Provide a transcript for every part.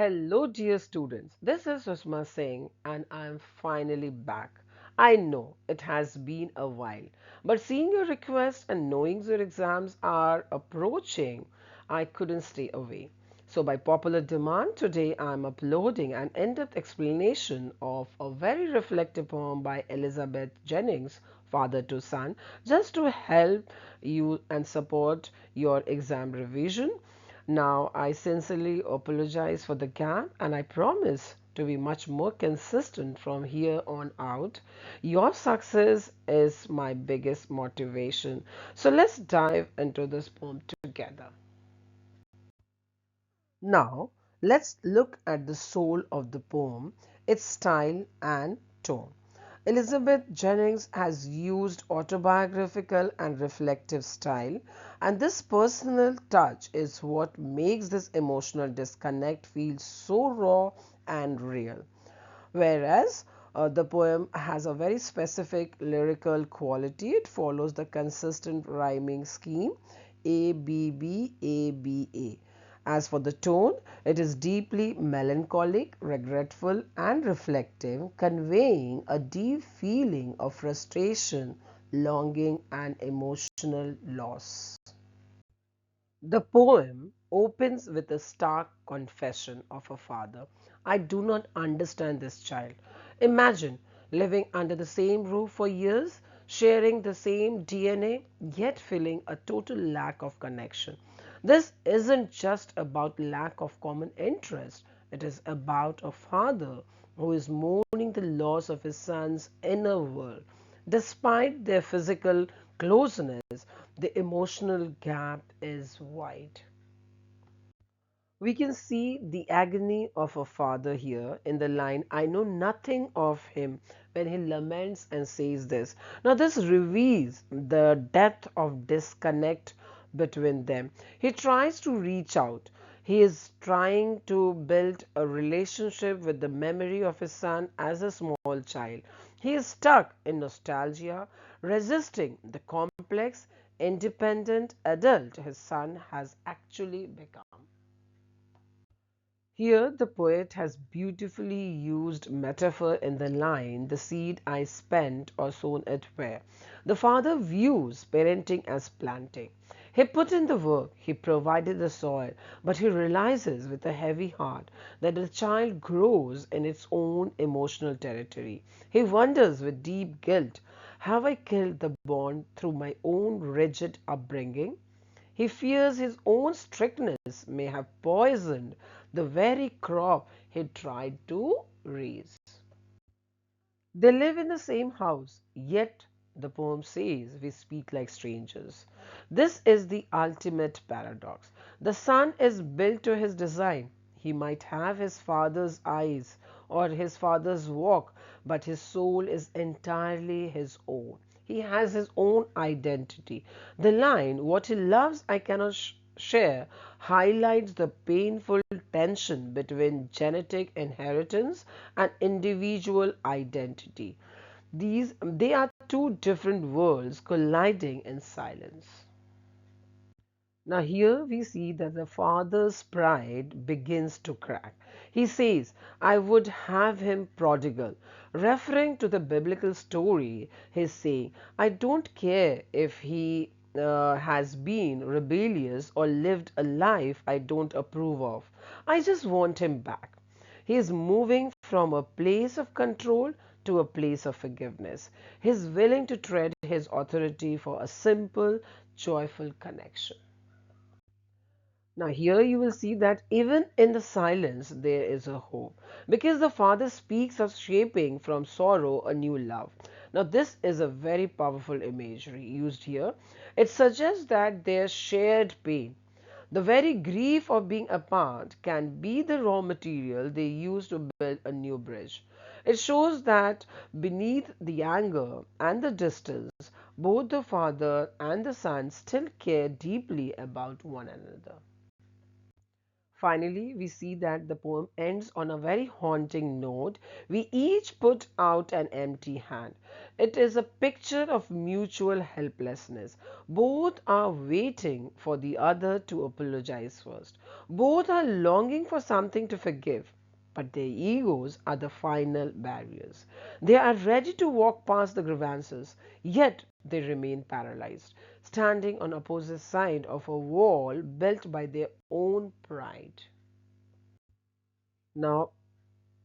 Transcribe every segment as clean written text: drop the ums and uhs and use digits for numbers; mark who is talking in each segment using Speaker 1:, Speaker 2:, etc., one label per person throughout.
Speaker 1: Hello, dear students. This is Sushma Singh, and I'm finally back. I know it has been a while, but seeing your request and knowing your exams are approaching, I couldn't stay away. So, by popular demand, today I'm uploading an in depth explanation of a very reflective poem by Elizabeth Jennings, Father to Son, just to help you and support your exam revision. Now, I sincerely apologize for the gap and I promise to be much more consistent from here on out. Your success is my biggest motivation. So, let's dive into this poem together. Now, let's look at the soul of the poem, its style and tone. Elizabeth Jennings has used autobiographical and reflective style, and this personal touch is what makes this emotional disconnect feel so raw and real. Whereas the poem has a very specific lyrical quality, it follows the consistent rhyming scheme A B B A B A. As for the tone, it is deeply melancholic, regretful, and reflective, conveying a deep feeling of frustration, longing, and emotional loss. The poem opens with a stark confession of a father. I do not understand this child. Imagine living under the same roof for years, sharing the same DNA, yet feeling a total lack of connection. This isn't just about lack of common interest, it is about a father who is mourning the loss of his son's inner world. Despite their physical closeness, the emotional gap is wide. We can see the agony of a father here in the line, I know nothing of him, when he laments and says this. Now, this reveals the depth of disconnect between them. He tries to reach out. He is trying to build a relationship with the memory of his son as a small child. He is stuck in nostalgia, resisting the complex, independent adult his son has actually become. Here, the poet has beautifully used metaphor in the line, the seed I spent or sown it where. The father views parenting as planting. He put in the work, he provided the soil, but he realizes with a heavy heart that the child grows in its own emotional territory. He wonders with deep guilt, have I killed the bond through my own rigid upbringing? He fears his own strictness may have poisoned the very crop he tried to raise. They live in the same house, yet the poem says we speak like strangers. This is the ultimate paradox. The son is built to his design. He might have his father's eyes or his father's walk, but his soul is entirely his own. He has his own identity. The line, what he loves, I cannot share, highlights the painful tension between genetic inheritance and individual identity. They are two different worlds colliding in silence. Now, here we see that the father's pride begins to crack. He says, I would have him prodigal. Referring to the biblical story, he's saying, I don't care if he has been rebellious or lived a life I don't approve of. I just want him back. He is moving from a place of control to a place of forgiveness. He is willing to trade his authority for a simple, joyful connection. Now, here you will see that even in the silence, there is a hope because the Father speaks of shaping from sorrow a new love. Now, this is a very powerful imagery used here. It suggests that their shared pain, the very grief of being apart, can be the raw material they use to build a new bridge. It shows that beneath the anger and the distance, both the father and the son still care deeply about one another. Finally, we see that the poem ends on a very haunting note. We each put out an empty hand. It is a picture of mutual helplessness. Both are waiting for the other to apologize first. Both are longing for something to forgive. But their egos are the final barriers. They are ready to walk past the grievances, yet they remain paralyzed, standing on opposite side of a wall built by their own pride. Now,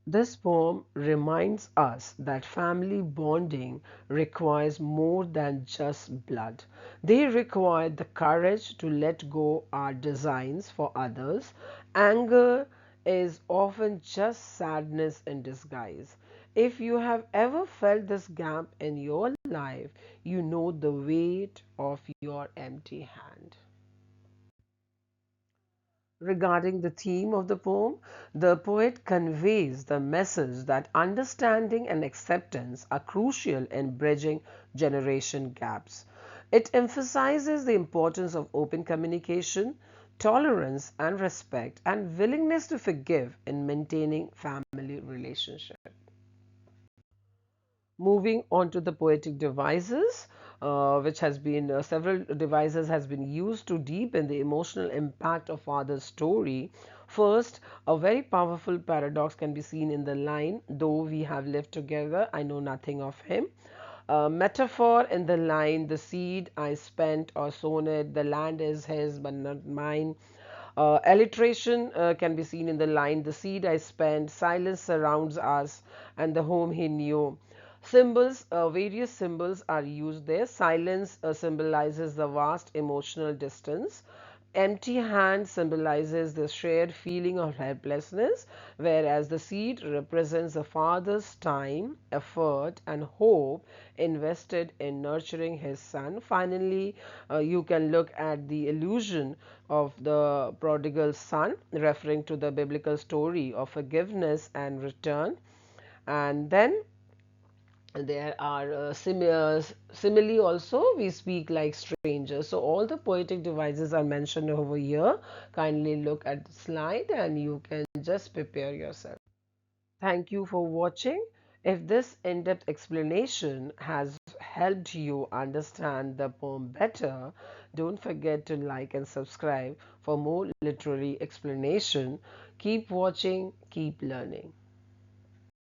Speaker 1: this poem reminds us that family bonding requires more than just blood. They require the courage to let go our designs for others. Anger is often just sadness in disguise. If you have ever felt this gap in your life, you know the weight of your empty hand. Regarding the theme of the poem, the poet conveys the message that understanding and acceptance are crucial in bridging generation gaps. It emphasizes the importance of open communication, tolerance and respect, and willingness to forgive in maintaining family relationships. Moving on to the poetic devices, which has been several devices has been used to deepen the emotional impact of father's story. First, a very powerful paradox can be seen in the line, though we have lived together, I know nothing of him. Metaphor in the line, the seed I spent or sown it, the land is his but not mine. Alliteration can be seen in the line, the seed I spent, silence surrounds us, and the home he knew. Symbols, various symbols are used there. Silence symbolizes the vast emotional distance. Empty hand symbolizes the shared feeling of helplessness, whereas the seed represents the father's time, effort, and hope invested in nurturing his son. Finally, you can look at the illusion of the prodigal son, referring to the biblical story of forgiveness and return. And then there are simile also, we speak like strangers. So all the poetic devices are mentioned over here. Kindly look at the slide and you can just prepare yourself. Thank you for watching. If this in-depth explanation has helped you understand the poem better, don't forget to like and subscribe for more literary explanation. Keep watching, keep learning.